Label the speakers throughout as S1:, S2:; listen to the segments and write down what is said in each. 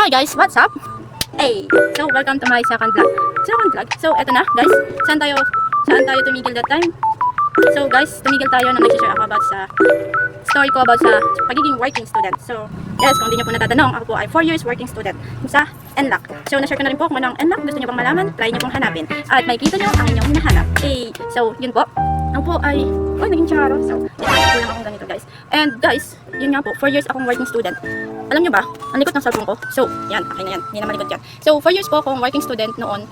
S1: Hi guys, what's up? Hey, so welcome to my second vlog. So eto na guys, saan tayo tumigil that time? So guys, tumigil tayo na nag-share ako about sa story ko about sa pagiging working student. So yes, kung hindi nyo po natatanong, ako po ay 4 years working student sa NLAC. So na-share ko na rin po kung ano ang NLAC. Gusto nyo bang malaman? Try nyo pong hanapin. At makikita nyo ang inyong hinahanap. Hey, so yun po. Ako po ay, naging charo. So, kulang akong ganito guys. And guys, yun nga po, 4 years akong working student. Alam nyo ba, ang likot ng cellphone ko. So, yan, okay na yan. Hindi na malikot yan. So, 4 years po akong working student noon,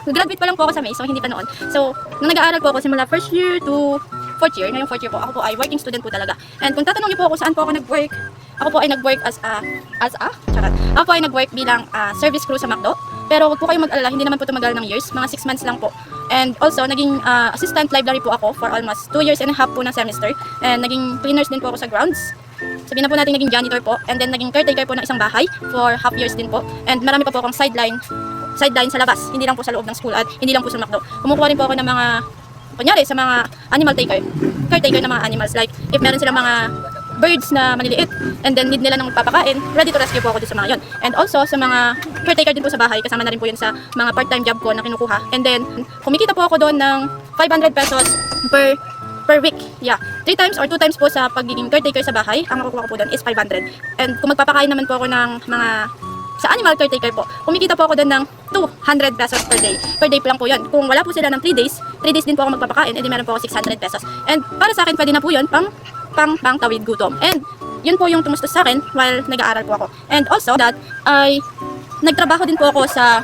S1: graduate pa lang po ako sa May, so hindi pa noon. So, nung nag-aaral po ako simula first year to 4th year, ngayong 4th year po, ako po ay working student po talaga. And kung tatanungin po ako saan po ako nag-work, ako po ay nag-work ako po ay nag-work bilang service crew sa McDo. Pero wag po kayong mag-alala, hindi naman po tumagal ng years, mga 6 months lang po. And also, naging assistant library po ako for almost 2 years and a half po ng semester. And naging cleaners din po ako sa grounds. Sabihin na po natin naging janitor po. And then naging caretaker po ng isang bahay for half years din po. And marami pa po akong sideline sa labas. Hindi lang po sa loob ng school at hindi lang po sa McDo. Kumukuha rin po ako ng mga, kunyari sa mga animal caretaker ng mga animals. Like, if meron silang mga birds na maliliit and then need nila ng magpapakain, ready to rescue po ako dito sa mga yon. And also sa mga caretaker din po sa bahay, kasama na rin po yun sa mga part-time job ko na kinukuha. And then kumikita po ako doon ng 500 pesos per week. Yeah, 3 times or 2 times po sa pagiging caretaker sa bahay, ang makukuha ko po doon is 500. And kung magpapakain naman po ako ng mga sa animal caretaker po, kumikita po ako doon ng 200 pesos per day. Per day po lang po yun. Kung wala po sila ng 3 days din po ako magpapakain, edi meron po ako 600 pesos. And para sa akin, pwede na po yun pang tawid gutom. And yun po yung tumustos sa akin while nag-aaral po ako. And also that ay nagtrabaho din po ako sa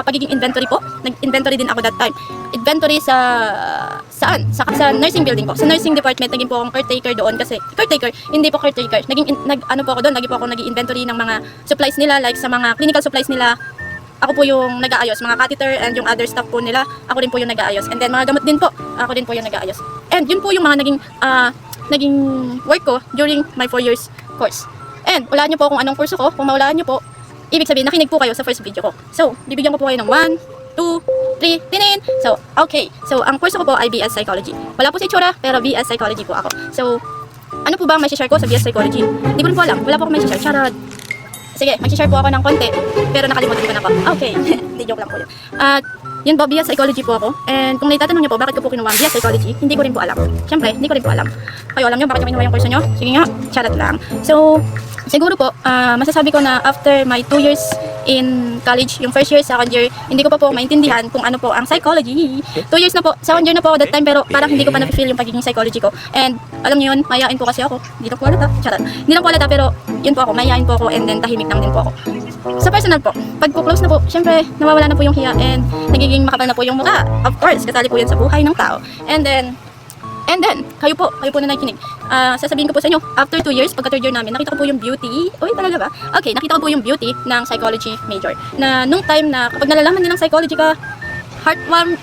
S1: pagiging inventory po. Nag-inventory din ako that time. Inventory sa nursing building po. Sa nursing department naging po akong caretaker doon kasi hindi po caretaker. Nag-ano po ako doon, lagi po ako nag-inventory ng mga supplies nila, like sa mga clinical supplies nila. Ako po yung nag-aayos, mga catheter and yung other stuff po nila, ako rin po yung nag-aayos. And then mga gamot din po, ako din po yung nag-aayos. And yun po yung mga naging work ko during my 4 years course. And walaan nyo po kung anong kurso ko. Kung mawalaan nyo po, ibig sabihin nakinig po kayo sa first video ko. So, bibigyan ko po kayo ng 1, 2, 3, tinin. So, okay. So, ang kurso ko po ay BS Psychology. Wala po sa itsura, pero BS Psychology po ako. So, ano po ba ang may share ko sa BS Psychology? Hindi ko rin po alam. Wala po akong may share. Charot. Sige, mag-share po ako ng konti, pero nakalimutan ko na po. Okay, hindi, joke lang po yun. At yun po, BS Psychology po ako. And kung naitatanong niyo po, bakit ko po kinuha ang BS Psychology, hindi ko rin po alam. Siyempre, hindi ko rin po alam. Kayo alam niyo bakit kinuha yung kurso niyo? Sige nga, charot lang. So, siguro po, masasabi ko na after my 2 years in college, yung first year, second year, hindi ko pa po maintindihan kung ano po ang psychology. 2 years na po, second year na po ako that time, pero parang hindi ko pa na-feel yung pagiging psychology ko. And alam niyo yun, mayayain po kasi ako. Hindi lang po halata, charot. Hindi lang po halata, pero yun po ako, mayayain po ako and then tahimik lang din po ako. Sa personal po, pag po close na po, syempre, nawawala na po yung hiya and nagiging makapal na po yung mukha. Of course, kasali po yun sa buhay ng tao. And then, kayo po na nakikinig. Sasabihin ko po sa inyo, after 2 years, pagka 3rd year namin, nakita ko po yung beauty. Uy, talaga ba? Okay, nakita ko po yung beauty ng psychology major. Na nung time na kapag nalalaman nilang psychology ka, heartwarm.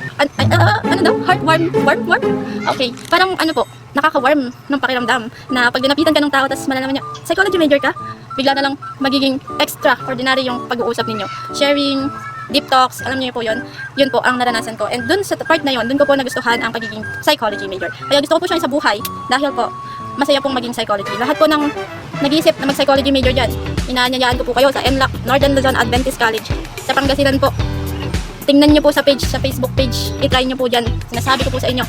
S1: Okay, parang ano po, nakaka-warm ng pakiramdam na pag dinapitan ka ng tao tapos malalaman niya, psychology major ka, bigla na lang magiging extraordinary yung pag-uusap ninyo. Sharing, deep talks, alam niyo po yun. Yun po ang naranasan ko. And dun sa part na yun, dun ko po nagustuhan ang pagiging psychology major. Kaya gusto ko po siya sa buhay dahil po masaya pong maging psychology. Lahat po ng nag-iisip na mag-psychology major dyan, inaanyayaan ko po kayo sa NLAC, Northern Luzon Adventist College. Sa Pangasinan po. Tingnan niyo po sa page, sa Facebook page. I-try niyo po dyan. Sinasabi ko po sa inyo.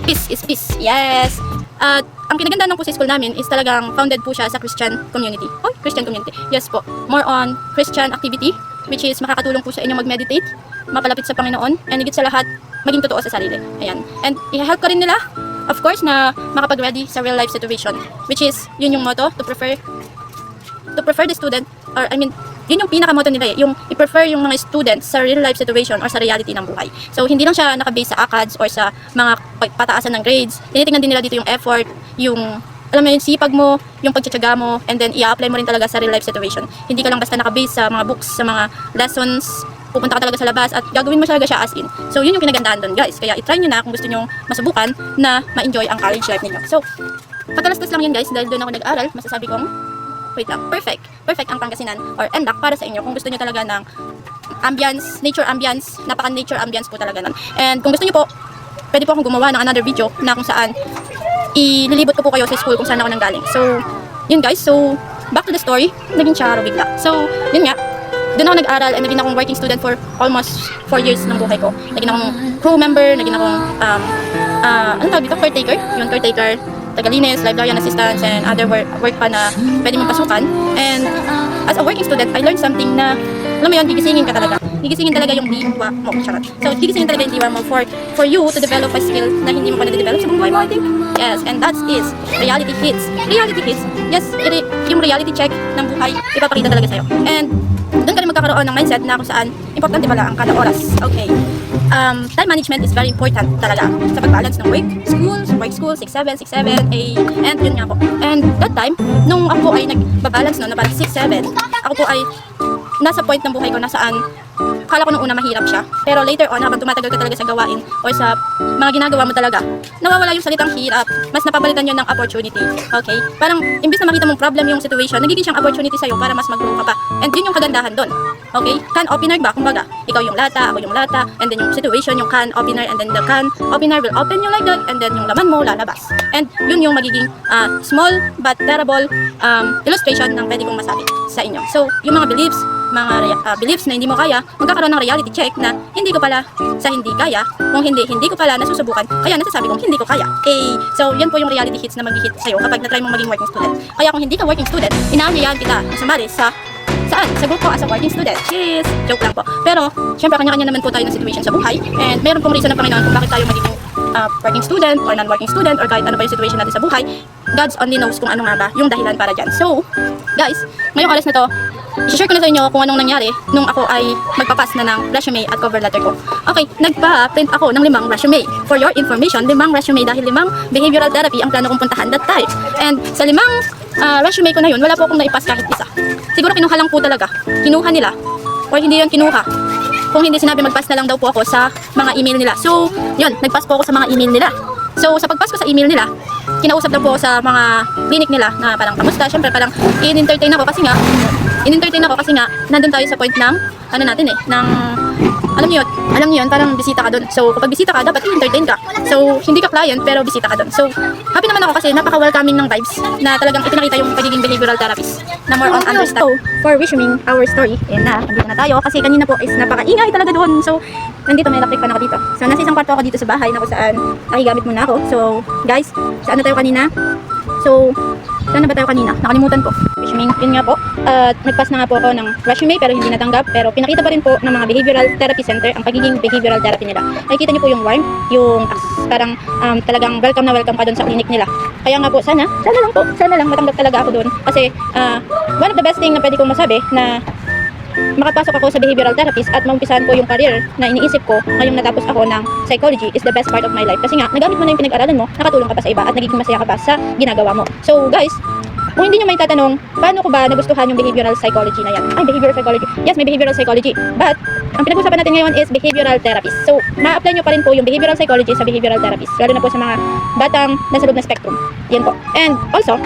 S1: Peace is peace. Yes! At ang kinagandaan ng po sa school namin is talagang founded po siya sa Christian community. Oh, Christian community. Yes po. More on Christian activity, which is makakatulong po sa inyo mag-meditate, mapalapit sa Panginoon, and higit sa lahat, maging totoo sa sarili. Ayan. And i-help ka rin nila, of course, na makapag-ready sa real life situation, which is, yun yung motto, to prefer the student, or I mean, yun yung pinaka-motto nila yung i-prefer yung mga students sa real life situation or sa reality ng buhay. So, hindi lang siya nakabase sa ACADS or sa mga pataasan ng grades. Tinitingnan din nila dito yung effort, yung alam mo yung sipag mo, yung pagtsatsaga mo, and then i-apply mo rin talaga sa real life situation. Hindi ka lang basta nakabase sa mga books, sa mga lessons, pupunta ka talaga sa labas at gagawin mo talaga siya as in. So, yun yung kinagandaan doon, guys. Kaya i-try nyo na kung gusto nyo masubukan na ma-enjoy ang college life ninyo. So, patalastas lang yan, guys, dahil doon ako nag-aral, masasabi kong wait lang, perfect ang Pangasinan or NLAC para sa inyo kung gusto niyo talaga ng ambience, nature ambience, napaka-nature ambience po talaga nun. And kung gusto niyo po, pwede po akong gumawa ng another video na kung saan ililibot ko po kayo sa school kung saan ako nanggaling. So, yun guys, so back to the story, naging Charo bigla. So, yun nga, doon ako nag-aral and naging akong working student for almost 4 years ng buhay ko. Naging akong crew member, naging akong, ano tawag dito, caretaker. Yung caretaker, tagalinis, librarian assistants, and other work pa na pwede mong pasukan. And as a working student, I learned something na, alam mo yun, gigisingin ka talaga. Gigisingin talaga yung diwa mo. Charot. So, gigisingin talaga yung diwa mo for you to develop a skill na hindi mo pa na-develop sa buhay mo, I think. Yes, and that is reality hits. Reality hits. Yes, yung reality check ng buhay, ipapakita talaga sa'yo. And doon ka rin magkakaroon ng mindset na kung saan importante pala ang kada oras. Okay. Time management is very important talaga sa pag-balance ng work school, 6-7, 6-7, and yun nga po. And that time, nung ako ay nagbabalance no, na parang 6-7, ako po ay nasa point ng buhay ko na saan kala ko nung una mahirap siya. Pero later on, habang tumatagal ka talaga sa gawain or sa mga ginagawa mo talaga, nawawala yung salitang hirap. Mas napapalitan yun ng opportunity. Okay? Parang, imbis na makita mong problem yung situation, nagiging siyang opportunity sa'yo para mas mag-grow ka pa. And yun yung kagandahan doon. Okay? Can opener ba? Kumbaga, ikaw yung lata, ako yung lata, and then yung situation, yung can opener, and then the can opener will open you like that, and then yung laman mo lalabas. And yun yung magiging small but terrible illustration ng pwede kong masabi sa inyo. So, yung mga beliefs na hindi mo kaya, magkakaroon ng reality check na hindi ko pala sa hindi kaya, kung hindi ko pala nasusubukan, kaya nasasabi kong hindi ko kaya. So yan po yung reality hits na mag-hit sa'yo kapag na-try mong maging working student. Kaya kung hindi ka working student, inaanyayahan kita na sumali saan? Sa grupo as a working student. Cheers! Joke lang po. Pero, syempre, kanya-kanya naman po tayo ng situation sa buhay. And meron pong reason ng Panginoon kung bakit tayo magiging working student or non-working student or kahit ano pa yung situation natin sa buhay. God's only knows kung ano nga ba yung dahilan para dyan. So, guys, ngayong oras na to, i-share ko na sa inyo kung anong nangyari nung ako ay magpapas na ng resume at cover letter ko. Okay, nagpa-print ako ng 5 resume. For your information, 5 resume dahil 5 behavioral therapy ang plano kong puntahan that time. And sa 5 resume ko na yun, wala po akong naipas kahit isa. Siguro kinuha lang po talaga. Kinuha nila. O hindi yun kinuha. Kung hindi sinabi, mag-pass na lang daw po ako sa mga email nila. So, yun, nag-pass po ako sa mga email nila. So, sa pag-pass ko sa email nila, kinausap lang po ako sa mga clinic nila na parang kamusta. Siyempre, parang in-entertain ako kasi nga, nandun tayo sa point ng, ano natin ng, alam niyo yun, parang bisita ka dun. So, kapag bisita ka, dapat i-entertain ka. So, hindi ka client, pero bisita ka dun. So, happy naman ako kasi napaka-welcoming ng vibes na talagang ipinakita yung pagiging behavioral therapist na more on understand. So, for resuming our story, yan na, nandito na tayo kasi kanina po is napaka-ingay talaga doon. So, nandito may electric fan ako dito. So, nasa isang kwarto ako dito sa bahay na kung saan ay gamit muna ako. So, guys, saan na tayo kanina? So, saan na ba tayo kanina? Nakalimutan ko. Resuming, yun nga po. Nagpass na nga po ako ng resume pero hindi natanggap. Pero pinakita pa rin po ng mga behavioral therapy center ang pagiging behavioral therapy nila. Nakikita niyo po yung warm, yung parang talagang welcome na welcome ka doon sa clinic nila. Kaya nga po, sana lang matanggap talaga ako doon. Kasi one of the best thing na pwede kong masabi na makapasok ako sa behavioral therapist at maumpisahan ko yung career na iniisip ko ngayong natapos ako ng psychology is the best part of my life. Kasi nga, nagamit mo na yung pinag-aralan mo, nakatulong ka pa sa iba at nagiging masaya ka pa sa ginagawa mo. So guys, kung hindi nyo may tatanong, paano ko ba nagustuhan yung behavioral psychology na yan? Ay, behavioral psychology. Yes, may behavioral psychology. But, ang pinag-usapan natin ngayon is behavioral therapist. So, ma-apply nyo pa rin po yung behavioral psychology sa behavioral therapist. Lalo na po sa mga batang nasa loob ng spectrum. Yan po. And also,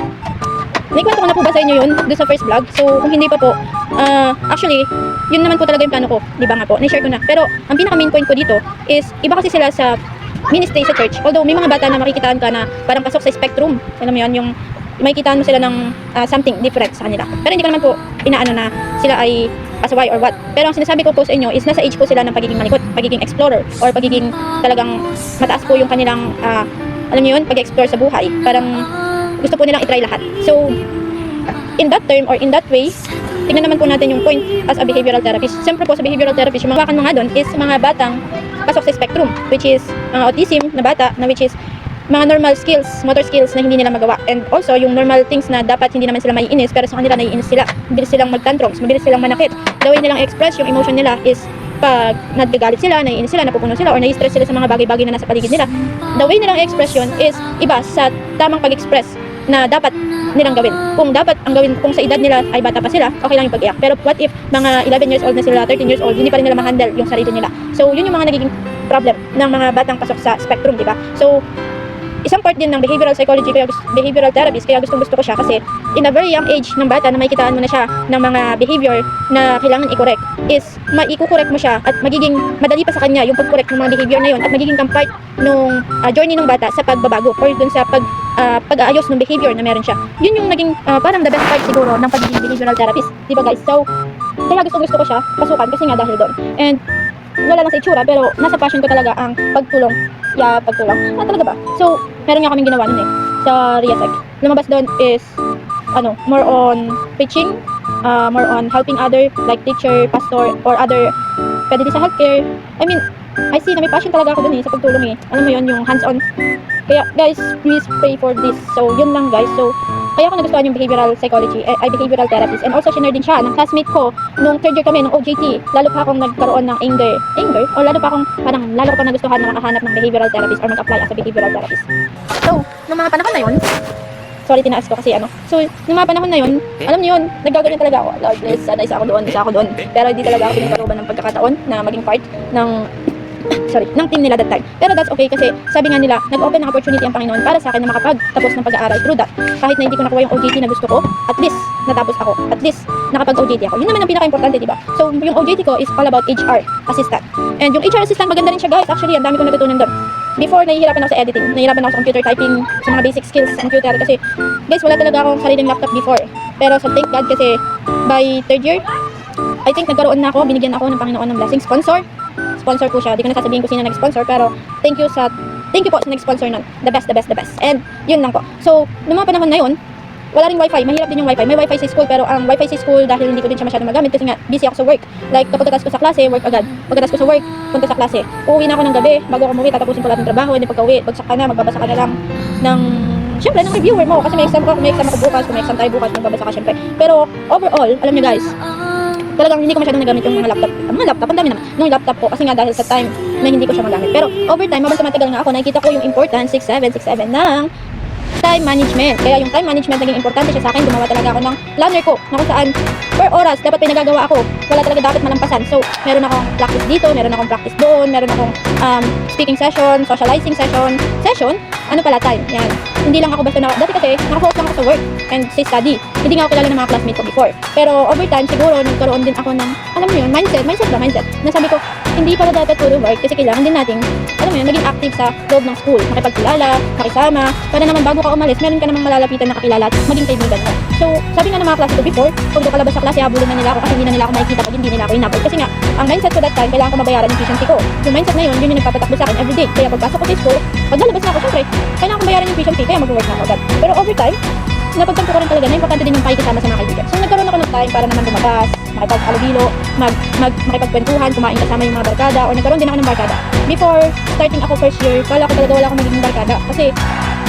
S1: naikwento ko na po ba sa inyo yun doon sa first vlog? So, kung hindi pa po, actually, yun naman po talaga yung plano ko. Di ba nga po? Na-share ko na. Pero, ang pinaka main point ko dito is, iba kasi sila sa ministry sa church. Although, may mga bata na makikitaan ka na parang pasok sa spectrum. Alam mo yun, yung makikitaan mo sila ng something different sa kanila. Pero hindi ko naman po inaano na sila ay pasaway or what. Pero ang sinasabi ko po sa inyo is nasa age po sila ng pagiging malikot, pagiging explorer, or pagiging talagang mataas po yung kanilang, alam niyo yun, pag-explore sa buhay. Parang gusto po nilang itry lahat. So, in that term or in that way, tingnan naman po natin yung point as a behavioral therapist. Siyempre po sa behavioral therapist, yung mga mga doon is mga batang pasok sa spectrum, which is autism na bata, na which is mga normal skills, motor skills na hindi nila magawa. And also, yung normal things na dapat hindi naman sila maiinis, pero sa kanila naiinis sila. Mabilis silang mag-tantrums, mabilis silang manakit. The way nilang express yung emotion nila is pag nagagalit sila, naiinis sila, napupuno sila, or nai-stress sila sa mga bagay-bagay na nasa paligid nila. The way nilang expression is iba sa tamang pag-express na dapat nilang gawin. Kung dapat ang gawin, kung sa edad nila ay bata pa sila, okay lang yung pag-iyak. Pero what if mga 11 years old na sila, 13 years old, hindi pa rin nila ma-handle yung sarili nila. So, yun yung mga nagiging problem ng mga batang pasok sa spectrum, di ba? So, isang part din ng behavioral psychology, kaya behavioral therapist, kaya gustong gusto ko siya kasi in a very young age ng bata na makikitaan mo na siya ng mga behavior na kailangan i-correct is maikukorek mo siya at magiging madali pa sa kanya yung pag-correct ng mga behavior na yun at magiging kang part nung journey ng bata sa pagbabago or dun sa pag-aayos ng behavior na meron siya. Yun yung naging parang the best part siguro ng pagiging behavioral therapist, di ba guys? So kaya gusto ko siya pasukan kasi nga dahil doon. And wala lang sa itsura pero nasa passion ko talaga ang pagtulong. Pagtulong. Talaga ba? So, meron nga kaming ginawa nun sa Riasec. Lumabas doon is more on preaching, more on helping other like teacher, pastor or other pwede din sa healthcare. I mean, I see na may passion talaga ako dun sa pagtulong Alam mo yun, yung hands-on. Kaya guys, please pray for this. So, yun lang guys. So, kaya ako nagustuhan yung behavioral psychology, behavioral therapist. And also, sinare din siya ng classmate ko nung third year kami, nung OJT. Lalo pa akong nagkaroon ng anger? O lalo pa akong, lalo ko pa nagustuhan na makahanap ng behavioral therapist or mag-apply as a behavioral therapist. So, nung mga panahon na yun, sorry, tinaas ko kasi So, nung mga panahon na yun, alam niyo yun, naggaganyan talaga ako. Lord bless, sana isa ako doon. Pero hindi talaga ako pinagkaroon ng pagkakataon na maging part ng team nila that time. Pero that's okay kasi sabi nga nila, nag-open ng opportunity ang Panginoon para sa akin na makapagtapos ng pag-aaral through that. Kahit na hindi ko nakuha yung OJT na gusto ko, at least natapos ako. At least nakapag-OJT ako. Yun naman ang pinaka-importante, di ba? So, yung OJT ko is all about HR assistant. And yung HR assistant, maganda rin siya guys. Actually, ang dami kong natutunan doon. Before, nahihirapan ako sa editing. Nahihirapan ako sa computer typing, sa mga basic skills sa computer. Kasi, guys, wala talaga akong sariling laptop before. Pero so, thank God kasi by third year, I think nagkaroon na ako, binigyan ako ng Panginoon ng blessing. Sponsor po siya. Di ko na sasabihin ko sino nag-sponsor, pero thank you po sa nag-sponsor nun. The best. And yun lang po. So, noong mga panahon na yun, wala ring wifi. Mahirap din yung wifi. May wifi sa school, pero ang wifi sa school dahil hindi ko din siya masyadong magamit kasi nga busy ako sa work. Like, kapag ko sa klase, work agad. Pagkatapos ko sa work, punta sa klase. Uuwi na ako ng gabi, bago ako umuwi, tatapusin ko lahat ng trabaho, hindi pagka-uwi, bagsak ka na, magbabasa ka na lang syempre, ng reviewer mo. Kasi may exam ako bukas, kung may exam tayo bukas, magbabasa ka syempre. Pero, overall, alam niyo guys, talagang hindi ko masyadong nagamit yung mga laptop. Ang dami naman. Nung laptop ko, kasi nga dahil sa time na hindi ko siya magamit. Pero, over time, habang tumatagal nga ako, nakikita ko yung importance, 6-7 ng time management. Kaya yung time management naging importante siya sa akin. Gumawa talaga ako ng planner ko na kung saan per oras dapat may nagagawa ako. Wala talaga dapat malampasan. So, meron akong practice dito, meron akong practice doon, meron akong speaking session, socializing session, time. Yan. Hindi lang ako basta dati kasi nakafocus lang ako sa work and sa study. Hindi nga ako kilala ng mga classmates ko before. Pero over time, siguro nagkaroon din ako ng, alam mo yun, mindset. Nasabi ko, hindi pala dapat puro work kasi kailangan din nating, alam mo yun, maging active sa loob ng school. Makipagkilala, makisama, para naman bago ka umalis, meron ka namang malalapitan na kakilala at maging kaibigan mo. So, sabi nga ng mga klase ko before, pag kalabas sa klase, habulin na nila ako kasi hindi na nila ako makikita pag hindi nila ako inabot. Kasi nga, ang mindset ko that time, kailangan ko mabayaran yung tuition fee ko. Yung mindset na yun yung nagpapatakbo sa akin everyday. Kaya pagpasok ko sa school, pag lalabas na ako, syempre, kailangan ko bayaran yung tuition fee, kaya mag-work na ako agad. Pero over time, napagtanto ko rin talaga na importante din yung pakikisama sa mga kaibigan. So, nagkaroon ako ng time para naman lumabas, makipag-alubilo, makipagkwentuhan, kumain kasama yung mga barkada, or nagkaroon din ako ng barkada. Before starting ako first year, wala akong magiging barkada. Kasi,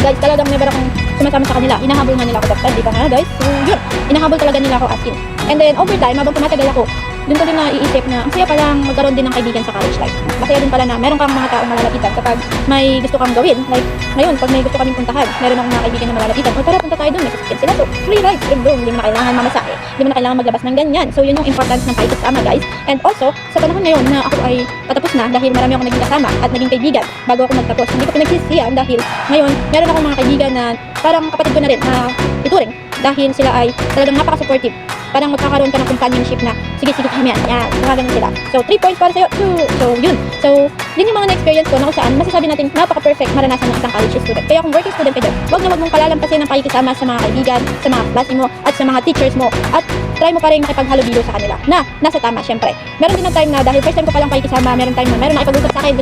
S1: guys, talagang never akong sumasama sa kanila. Inahabol nga nila ako that time, di ba nga guys? So, yun. Inahabol talaga nila ako as in. And then, over time, habang tumatagal ako, dun ko din naiisip na, ang saya palang magkaroon din ng kaibigan sa college life. Masaya din pala na meron kang mga taong malalapitan kapag may gusto kang gawin. Like, ngayon, pag may gusto kaming puntahan, meron akong mga kaibigan na malalapitan. O tara, punta tayo dun, may sasakyan sila. So, free rides, free room, hindi mo na kailangan mamasahe. Hindi mo na kailangan maglabas ng ganyan. So, yun yung importance ng pakikisama, guys. And also, sa panahon ngayon na ako ay patapos na dahil marami akong naging kasama at naging kaibigan bago ako magtapos. Hindi ko pinagsisiyan dahil ngayon, meron akong mga kaibigan na parang kapatid ko na rin na ituring dahil sila ay talagang napaka-supportive. Parang magkakaroon ka ng companionship na sige, kami yan, mga ganun sila. So, 3 points para sa'yo. So, yun. So, yun yung mga na-experience ko na kung saan masasabi natin napaka-perfect maranasan ng isang college student. Kaya kung working student ka dyan, wag mong palalampasin ng pakikisama sa mga kaibigan, sa mga klase mo, at sa mga teachers mo. At try mo pa rin makipaghalubilo sa kanila na nasa tama, syempre. Meron din ng time na dahil first time ko palang pakikisama, meron time na meron nakipag-usap sa akin,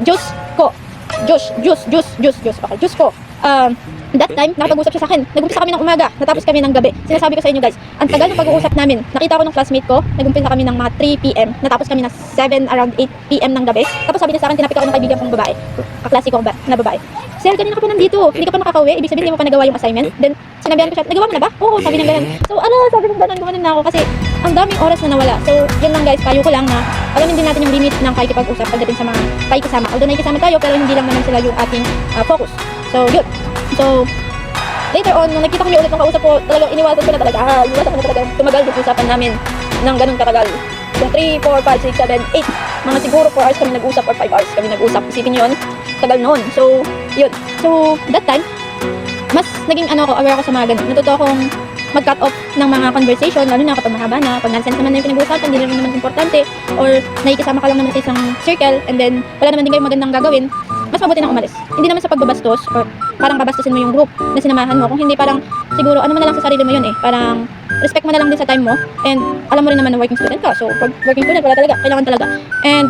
S1: Diyos ko. That time, nakapag-usap siya sa akin. Nag-umpisa kami ng umaga, natapos kami ng gabi. Sinasabi ko sa inyo guys, ang tagal ng pag-uusap namin. Nakita ko ng classmate ko, nag-umpisa kami ng mga 3 p.m. Natapos kami ng 7 around 8 p.m. ng gabi. Tapos sabi niya sa akin, tinapik ako ng kaibigan kong babae. Kaklase ko na babae. Sir, kanina ka pa nandito. Hindi ka pa nakakauwi. Ibig sabihin, hindi mo pa nagawa yung assignment. Then, sinabihan ko siya, nagawa mo na ba? Oo, sabi niya ganun. So, sabi ng gumanon na ako kasi ang daming oras na nawala. So, yun lang guys, payo ko lang na alamin din natin yung limit ng pakikipag-usap pagdating sa mga pakikisama. Although nakikisama tayo, pero hindi lang naman sila yung ating focus. So, yun. So, later on, nung nakita ko niyo ulit ng kausap ko, talagang iniwasan ko na talaga. Tumagal yung usapan namin ng ganun katagal. Kung 3, 4, 5, 6, 7, 8, mga siguro 4 hours kami nag-usap or 5 hours kami nag-usap. Isipin yun, tagal noon. So, yun. So, that time, mas naging aware ako sa mga ganun. Natuto akong mag-cut off ng mga conversation, lalo na kapag mahaba na, pag nonsense naman na yung pinag-uusapan, hindi rin naman importante, or nakikisama ka lang naman sa isang circle, and then wala naman din kayong magandang gagawin, mas mabuti nang umalis. Hindi naman sa pagbabastos, or parang babastusin mo yung group na sinamahan mo, kung hindi parang, siguro, ano mo na lang sa sarili mo yun eh, parang, respect mo na lang din sa time mo, and alam mo rin naman na working student ka, so pag working student, wala talaga, kailangan talaga. And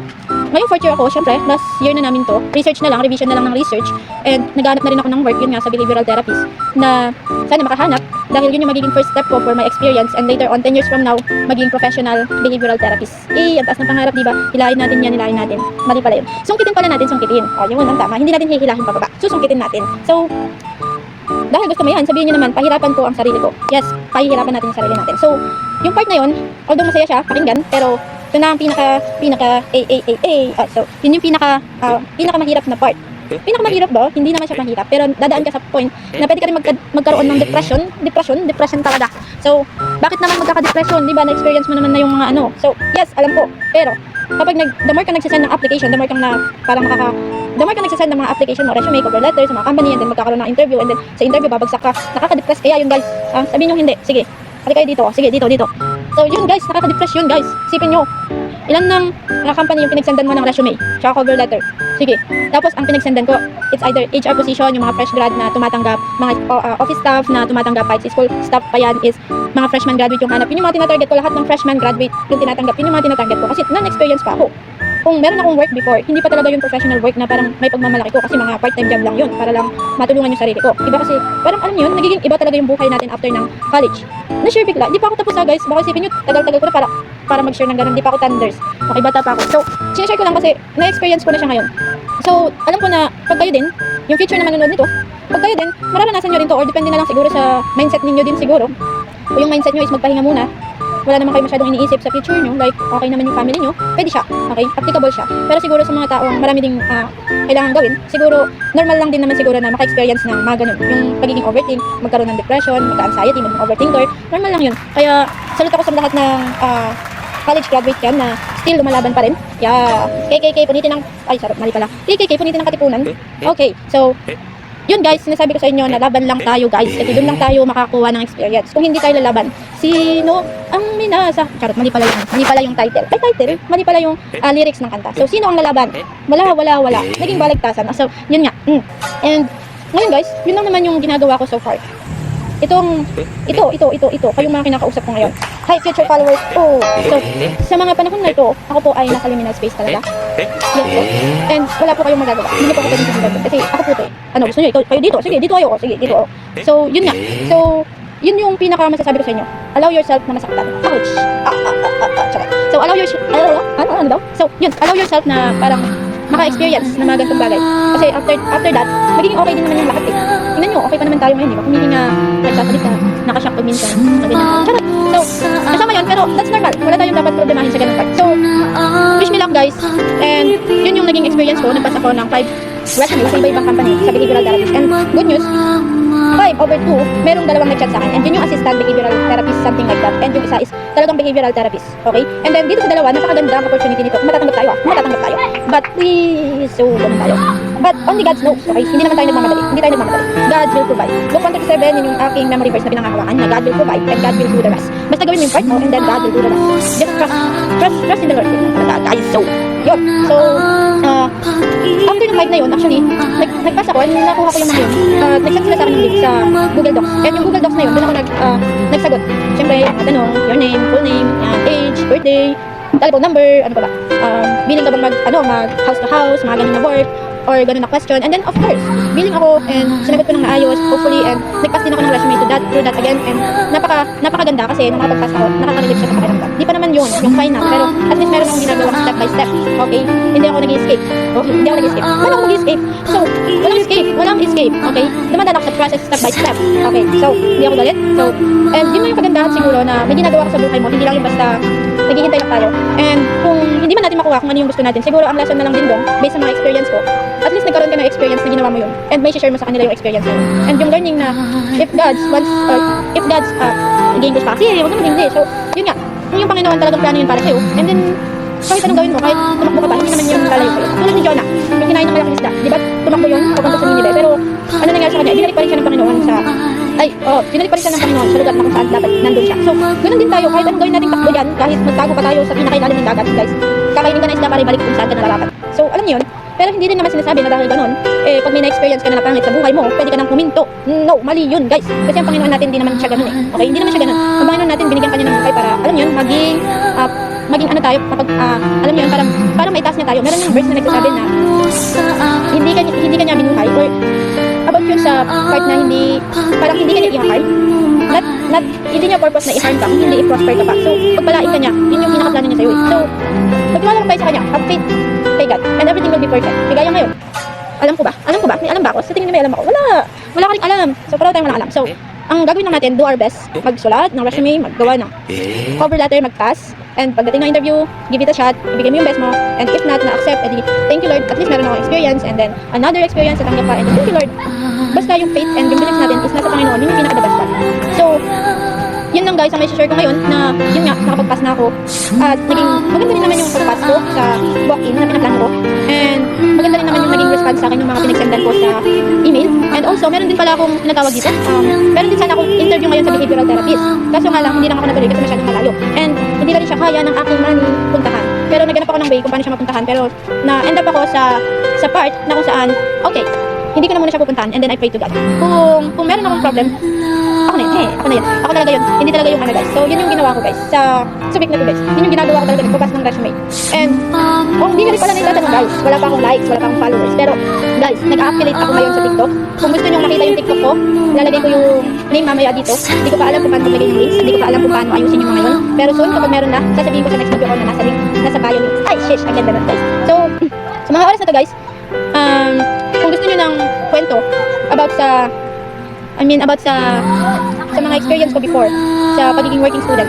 S1: ngayong fourth year ako, syempre, last year na namin to, research na lang, revision na lang ng research, and naghanap na rin ako ng work, yun nga, sa behavioral therapist, na sana makahanap, dahil yun yung magiging first step ko for my experience, and later on, 10 years from now, maging professional behavioral therapist. Ang taas ng pangarap, diba? Hilahin natin yan, hilahin natin. Mali pala yun. Sungkitin pala natin, sungkitin. Yun ang tama. Hindi natin hihilahin pababa. Susungkitin natin. So, dahil gusto mo yan, sabihin nyo naman, pahirapan ko ang sarili ko. Yes, pahihirapan natin yung sarili natin. So, yung part na yun, although masaya siya, pakinggan, pero ito na ang so, yun yung pinakamahirap na part. Pinakamahirap ba? Hindi naman siya mahirap, pero dadaan ka sa point na pwede ka rin magkaroon ng depression talaga. So, bakit naman magkaka-depression? Di ba, na-experience mo naman na yung mga So, yes, alam ko, pero kapag the more ka nagsasend ng application, the more ka nagsasend ng mga application mo, resume, cover letter sa mga company, and then magkakaroon ng interview, and then sa interview babagsak ka, nakaka-depress kaya yun guys. Sabihin nyo hindi, sige, hali kayo dito, sige, dito. So yun guys, nakaka-depress yun guys. Isipin nyo, ilan ng company yung pinagsendan mo ng resume, tsaka cover letter. Sige, tapos ang pinagsendan ko, it's either HR position, yung mga fresh grad na tumatanggap, mga office staff na tumatanggap, kahit school staff pa yan, is mga freshman graduate yung hanap. Yun yung mga tinatarget ko, lahat ng freshman graduate yung tinatanggap, yun yung mga tinatarget ko, kasi non-experience pa ako. Kung meron akong work before, hindi pa talaga yung professional work na parang may pagmamalaki ko, kasi mga part-time job lang yun para lang matulungan yung sarili ko. Iba kasi, parang alam niyo yun, nagiging iba talaga yung buhay natin after ng college. Na-share bigla, di pa ako tapos guys, baka isipin nyo, tagal-tagal ko na para mag-share ng ganun, di pa ako thunders. Okay, bata pa ako. So, sinashare ko lang kasi, na-experience ko na siya ngayon. So, alam ko na, pag kayo din, yung future na manonood nito, pag kayo din, mararanasan nyo rin to, or depende na lang siguro sa mindset ninyo din siguro. O yung mindset nyo is magpahinga muna, wala naman kayo masyadong iniisip sa future nyo, like okay naman yung family nyo, pwede siya, okay, applicable siya. Pero siguro sa mga taong marami ding kailangan gawin, siguro normal lang din naman siguro na maka-experience ng mga ganun. Yung pagiging overthink, magkaroon ng depression, magka-anxiety, maging overthinker, normal lang yun. Kaya salute ako sa lahat ng college graduate yan na still lumalaban pa rin. Yeah, KKK, punitin ng, mali pala. KKK, punitin ng katipunan. Okay, so, yun guys, sinasabi ko sa inyo na laban lang tayo guys, kasi doon lang tayo makakuha ng experience. Kung hindi tayo lalaban, sino ang minasa? Charot, mali pala yung title. Mali pala yung lyrics ng kanta. So, sino ang lalaban? Wala. Naging baligtasan. So, yun nga. And, ngayon guys, yun lang naman yung ginagawa ko so far. Ito, kayong mga kinakausap ko ngayon. Hi, future followers. So, sa mga panahon na ito, ako po ay nasa liminal space talaga. Yes po. And wala po kayong magagawa. Hindi po ako pwedeng susunod. Kasi ako po ito eh. Gusto nyo, kayo dito. Sige, dito kayo. Sige, dito ako. So, yun nga. So, yun yung pinaka masasabi ko sa inyo. Allow yourself na masaktan. Ouch. So, allow yourself, ano daw? So, yun, allow yourself na parang maka-experience ng mga ganitong bagay. Kasi after that, magiging okay din naman yung lahat eh. Tingnan nyo, okay pa naman tayo ngayon, di ba? Humihinga, nagsasalita, nakashock pag minsan, charot. So, kasama yun, pero that's normal. Wala tayong dapat problemahin sa ganung part. So, wish me luck guys. And yun yung naging experience ko. Nagpas ako ng 5 resumes sa iba-ibang company sa behavioral therapist. And good news, 5/2, merong dalawang nag-chat sa akin. And yun yung assistant behavioral therapist, something like that. And yung isa is talagang behavioral therapist. Okay? And then dito sa dalawa, napakaganda ang opportunity nito. Matatanggap tayo. But please, so ganun tayo. But only God knows. Okay? Hindi naman tayo nagmamadali. God will provide. Luke 1:37, yun yung aking memory verse na pinangahawakan na God will provide and God will do the rest. Basta gawin mo yung part mo and then God will do the rest. Just trust in the Lord. Guys, so, yun. So, after ng 5 na yun, actually, nagpass ako, and nakuha ko yung mga yun. Nag-send sila sa akin ng link sa Google Docs. And yung Google Docs na yun, doon ako nagsagot. Siyempre, tanong, your name, full name, age, birthday, telephone number, ano pa ba? Billing ka bang mag house to house, mga ganun na work, or ganun na question. And then, of course, billing ako, and sinagot ko ng naayos, hopefully, and nagpass din ako ng resume through that again, and napakaganda kasi nung nakapag-pass ako, nakaka-relieve siya sa pakiramdam. Di pa naman yun, yung final, pero at least meron akong ginagawa step by step, okay? Hindi ako nag-escape. Paano ako mag-escape? So, walang escape, okay? Dumadaan ako sa process step by step, okay? So, hindi ako galit. So, and yun yung kagandahan siguro na may ginagawa ko sa buhay mo, hindi lang yung basta naghihintay lang tayo. And kung hindi man natin makuha kung ano yung gusto natin, siguro ang lesson na lang din doon, based sa mga experience ko, at least nagkaroon ka ng experience na ginawa mo yun. And may share mo sa kanila yung experience mo. And yung learning na, if God's naging gusto pa, kasi huwag naman hindi. So, yun nga, kung yung Panginoon talagang plano yun para sa'yo, and then, kahit anong gawin mo, kahit tumakbo ka pa, hindi naman yung lalayo sa'yo. Tulad ni Jonah, yung kinain ng malaking isda, di ba? tumakbo yun papunta sa Ninive. Pero ano nangyari sa kanya? Binalik pa rin siya ng Panginoon binalik pa rin siya ng Panginoon sa lugar na kung saan dapat nandun siya. So, ganun din tayo. Kahit anong gawin nating takbo yan, kahit magtago pa tayo sa pinakailalim ng dagat, guys, kakainin ka na isda para ibalik kung saan ka nararapat. So, alam niyo yun. Pero hindi rin naman sinasabi na dahil ganun, pag may na-experience ka na napangit sa buhay mo, pwede ka nang huminto. No, mali yun, guys. Kasi ang Panginoon natin, hindi naman siya ganun Okay, hindi naman siya ganun. Ang Panginoon natin, binigyan ka niya ng buhay para, alam yun, maging ano tayo, kapag, alam yun, parang may task niya tayo. Meron yung verse na nagsasabi na, hindi ka niya binuhay, or about yun sa part na parang hindi ka niya i-harm. Hindi niya purpose na i-harm ka, hindi i-prosper ka pa. So, pagpalain ka niya, yun yung pinaka-plano niya sa'yo. So, magtiwala lang tayo sa kanya, have faith kay God, and everything will be perfect. Kaya ngayon, alam ko ba? May alam ba ako? Sa tingin niyo may alam ako? Wala ka rin alam. So, pareho tayong walang alam. So, ang gagawin lang natin, do our best. Magsulat ng resume, maggawa ng cover letter, mag-pass. And pagdating ng interview, give it a shot, ibigay mo yung best mo. And if not, na-accept, edi thank you Lord, at least meron akong experience. And then, another experience, natanggap pa, and thank you Lord. Basta yung faith and yung belief natin is nasa Panginoon, yun yung pinaka-the best part. So, yun lang guys ang may share ko ngayon na yun nga, nakapag-pass na ako. At naging maganda rin naman yung pag-pass ko sa walk-in na pinaplano ko. And maganda rin naman yung naging response sa akin ng mga pinagsendan ko sa email. And also, meron din pala akong tinatawag dito. Meron din sana akong interview ngayon sa behavioral therapist. Kaso nga lang, hindi lang ako natuloy kasi masyadong malayo. And hindi na rin siya kaya ng aking money puntahan. Pero naghanap ako ng way kung paano siya mapuntahan. Pero na-end up ako sa part na kung saan, okay, hindi ko na muna siya pupuntahan and then I pray to God. Kung meron akong problem, ako na yun. Ako talaga yun. Hindi talaga yung guys. So, yun yung ginawa ko guys. Sa week na to guys. Yun yung ginagawa ko talaga. Nagpapas ng resume. And, hindi na rin pala naitatanong guys. Wala pa akong likes, wala pa akong followers. Pero, guys, nag-affiliate ako ngayon sa TikTok. Kung gusto nyo makita yung TikTok ko, lalagay ko yung name mamaya dito. Hindi ko pa alam kung paano maglagay yung links. Hindi ko pa alam kung paano ayusin yung mga yun. Pero soon, kapag meron na, sasabihin ko sa next video ko na nasa link, nasa bio links. Ay, shish, ang ganda na guys. So, sa mga oras na to guys, kung gusto nyo ng kwento about sa mga experience ko before sa pagiging working student,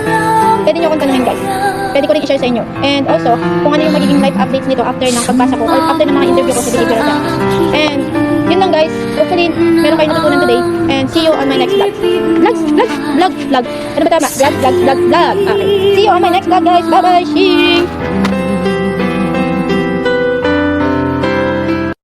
S1: pwede nyo akong tanungin guys. Pwede ko rin i-share sa inyo. And also, kung ano yung magiging life updates nito after ng pagbasa ko or after ng mga interview ko sa behavioral therapist. And yun lang guys. Hopefully, meron kayo natutunan today. And see you on my next vlog. Vlog. Ano ba tama? Vlog. Okay. See you on my next vlog guys. Bye-bye. Shing!